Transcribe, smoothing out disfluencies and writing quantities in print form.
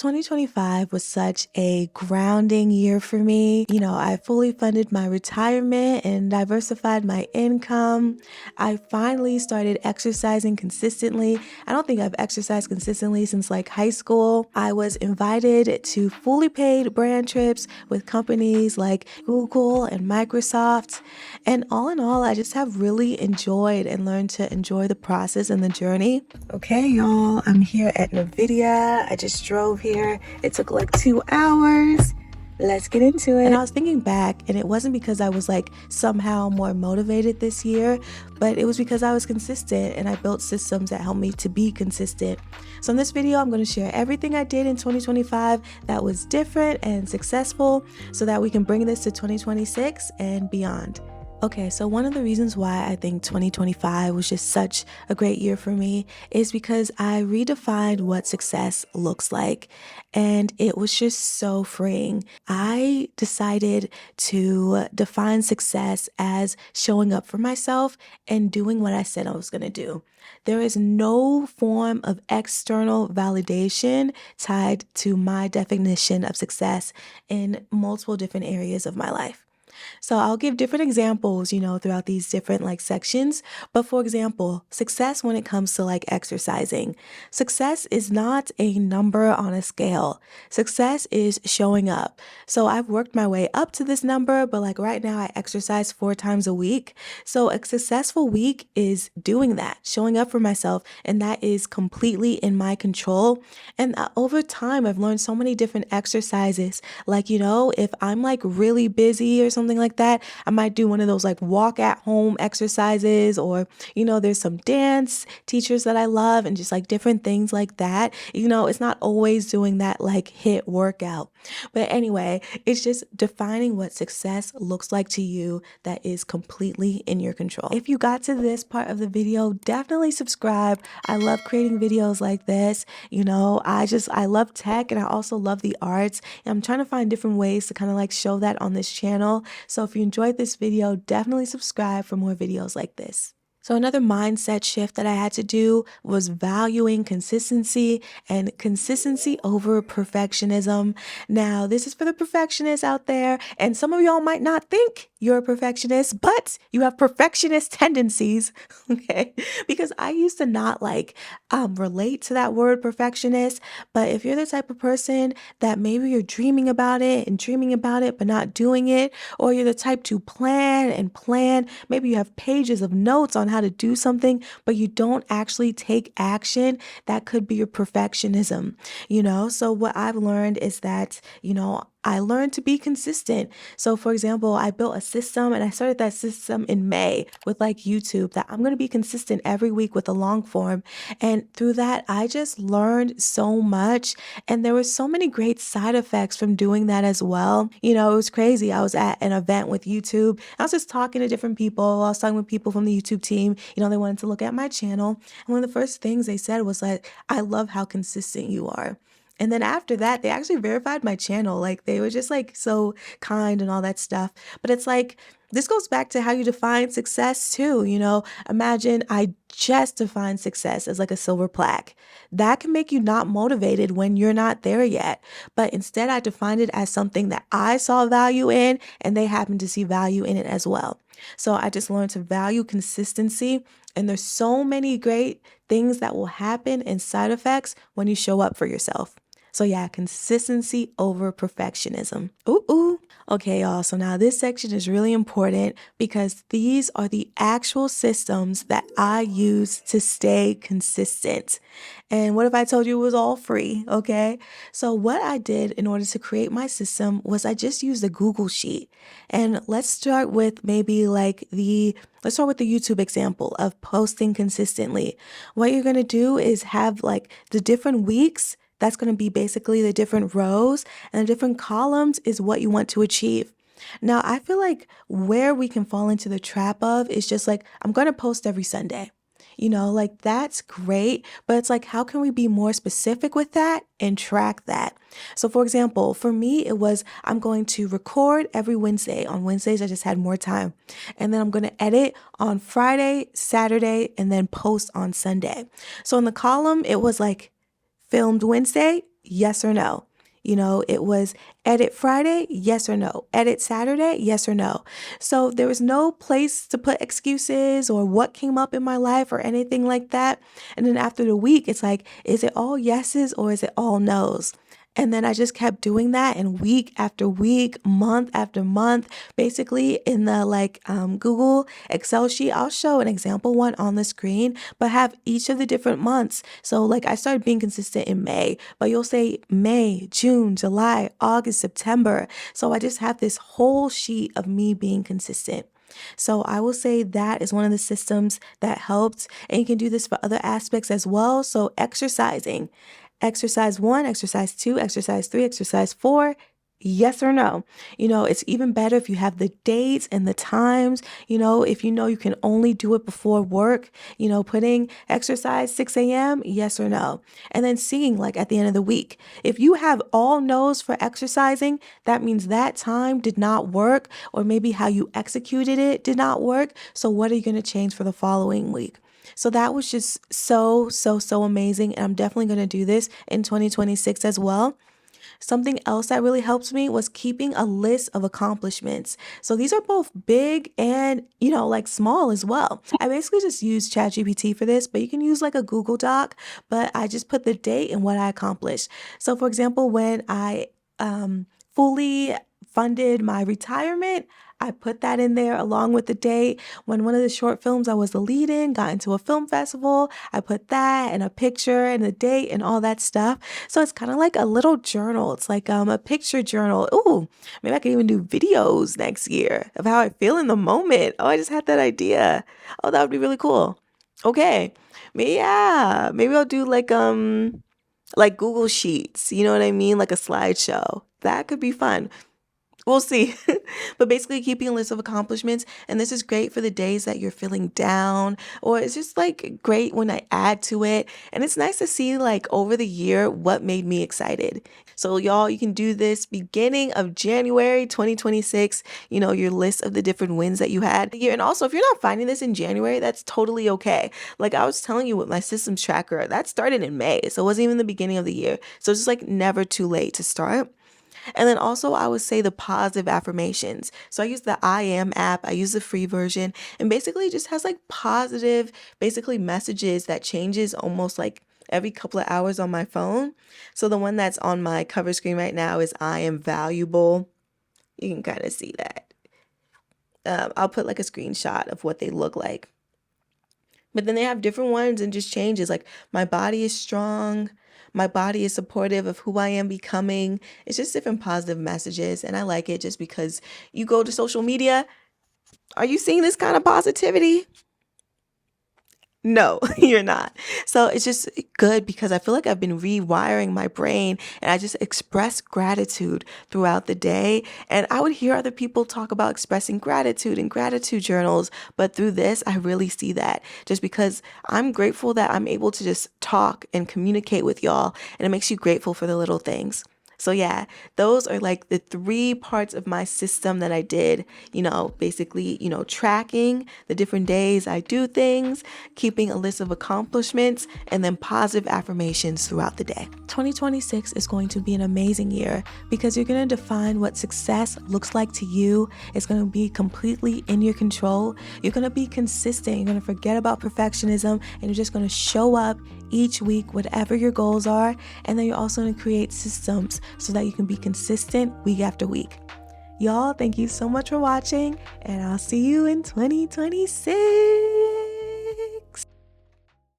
2025 was such a grounding year for me. I fully funded my retirement and diversified my income. I finally started exercising consistently. I don't think I've exercised consistently since like high school. I was invited to fully paid brand trips with companies like Google and Microsoft. And all in all, I just have really enjoyed and learned to enjoy the process and the journey. Okay, y'all, I'm here at NVIDIA. I just drove here. It took like 2 hours. Let's get into it. And I was thinking back, and it wasn't because I was like somehow more motivated this year, but it was because I was consistent and I built systems that helped me to be consistent. So in this video, I'm going to share everything I did in 2025 that was different and successful so that we can bring this to 2026 and beyond. Okay, so one of the reasons why I think 2025 was just such a great year for me is because I redefined what success looks like, and it was just so freeing. I decided to define success as showing up for myself and doing what I said I was going to do. There is no form of external validation tied to my definition of success in multiple different areas of my life. So I'll give different examples, throughout these different like sections. But for example, success when it comes to like exercising. Success is not a number on a scale. Success is showing up. So I've worked my way up to this number, but like right now I exercise 4 times a week. So a successful week is doing that, showing up for myself, and that is completely in my control. And over time, I've learned so many different exercises. Like, if I'm like really busy or something like that, I might do one of those like walk at home exercises, or, there's some dance teachers that I love and just like different things like that. It's not always doing that like HIIT workout. But anyway, it's just defining what success looks like to you that is completely in your control. If you got to this part of the video, definitely subscribe. I love creating videos like this. I love tech and I also love the arts. And I'm trying to find different ways to kind of like show that on this channel. So if you enjoyed this video, definitely subscribe for more videos like this. So another mindset shift that I had to do was valuing consistency and consistency over perfectionism. Now, this is for the perfectionists out there, and some of y'all might not think you're a perfectionist, but you have perfectionist tendencies, okay? Because I used to not relate to that word perfectionist, but if you're the type of person that maybe you're dreaming about it but not doing it, or you're the type to plan and plan, maybe you have pages of notes on how to do something, but you don't actually take action, that could be your perfectionism, So what I've learned is that, I learned to be consistent. So for example, I built a system and I started that system in May with like YouTube, that I'm going to be consistent every week with a long form. And through that, I just learned so much. And there were so many great side effects from doing that as well. It was crazy. I was at an event with YouTube. I was just talking to different people. I was talking with people from the YouTube team. They wanted to look at my channel. And one of the first things they said was like, I love how consistent you are. And then after that, they actually verified my channel. Like they were just like so kind and all that stuff. But it's like, this goes back to how you define success too. Imagine I just define success as like a silver plaque. That can make you not motivated when you're not there yet. But instead, I defined it as something that I saw value in, and they happen to see value in it as well. So I just learned to value consistency. And there's so many great things that will happen and side effects when you show up for yourself. So yeah, consistency over perfectionism. Ooh. Okay, y'all. So now this section is really important because these are the actual systems that I use to stay consistent. And what if I told you it was all free? Okay. So what I did in order to create my system was I just used a Google sheet. And let's start with let's start with the YouTube example of posting consistently. What you're going to do is have like the different weeks. That's going to be basically the different rows, and the different columns is what you want to achieve. Now, I feel like where we can fall into the trap of is just like, I'm going to post every Sunday. That's great, but it's like, how can we be more specific with that and track that? So for example, for me, it was, I'm going to record every Wednesday. On Wednesdays, I just had more time. And then I'm going to edit on Friday, Saturday, and then post on Sunday. So in the column, it was like, filmed Wednesday, yes or no. It was edit Friday, yes or no. Edit Saturday, yes or no. So there was no place to put excuses or what came up in my life or anything like that. And then after the week, it's like, is it all yeses or is it all nos? And then I just kept doing that, and week after week, month after month, basically in the Google Excel sheet, I'll show an example one on the screen, but have each of the different months. So like I started being consistent in May, but you'll say May, June, July, August, September. So I just have this whole sheet of me being consistent. So I will say that is one of the systems that helped, and you can do this for other aspects as well. So exercising. Exercise 1, exercise 2, exercise 3, exercise 4. Yes or no? It's even better if you have the dates and the times. If you can only do it before work, putting exercise 6 a.m., yes or no. And then seeing like at the end of the week. If you have all no's for exercising, that means that time did not work, or maybe how you executed it did not work. So what are you going to change for the following week? So that was just so, so, so amazing. And I'm definitely going to do this in 2026 as well. Something else that really helped me was keeping a list of accomplishments. So these are both big and, small as well. I basically just use ChatGPT for this, but you can use like a Google Doc, but I just put the date and what I accomplished. So for example, when I fully funded my retirement, I put that in there along with the date. When one of the short films I was the lead in got into a film festival, I put that and a picture and the date and all that stuff. So it's kind of like a little journal. It's like a picture journal. Ooh, maybe I can even do videos next year of how I feel in the moment. Oh, I just had that idea. Oh, that would be really cool. Okay. Maybe I'll do like Google Sheets, you know what I mean? Like a slideshow. That could be fun. We'll see. But basically keeping a list of accomplishments. And this is great for the days that you're feeling down, or it's just like great when I add to it. And it's nice to see like over the year what made me excited. So y'all, you can do this beginning of January 2026, your list of the different wins that you had. And also if you're not finding this in January, that's totally okay. Like I was telling you with my systems tracker, that started in May. So it wasn't even the beginning of the year. So it's just like never too late to start. And then also I would say the positive affirmations. So I use the I Am app. I use the free version, and basically it just has like positive, basically messages that changes almost like every couple of hours on my phone. So the one that's on my cover screen right now is I am valuable. You can kind of see that. I'll put like a screenshot of what they look like. But then they have different ones and just changes. Like my body is strong. My body is supportive of who I am becoming. It's just different positive messages. And I like it just because you go to social media. Are you seeing this kind of positivity? No, you're not. So it's just good because I feel like I've been rewiring my brain, and I just express gratitude throughout the day. And I would hear other people talk about expressing gratitude and gratitude journals, but through this, I really see that just because I'm grateful that I'm able to just talk and communicate with y'all, and it makes you grateful for the little things. So yeah, those are like the 3 parts of my system that I did, basically, tracking the different days I do things, keeping a list of accomplishments, and then positive affirmations throughout the day. 2026 is going to be an amazing year because you're going to define what success looks like to you. It's going to be completely in your control. You're going to be consistent. You're going to forget about perfectionism, and you're just going to show up each week, whatever your goals are. And then you're also going to create systems so that you can be consistent week after week. Y'all, thank you so much for watching, and I'll see you in 2026.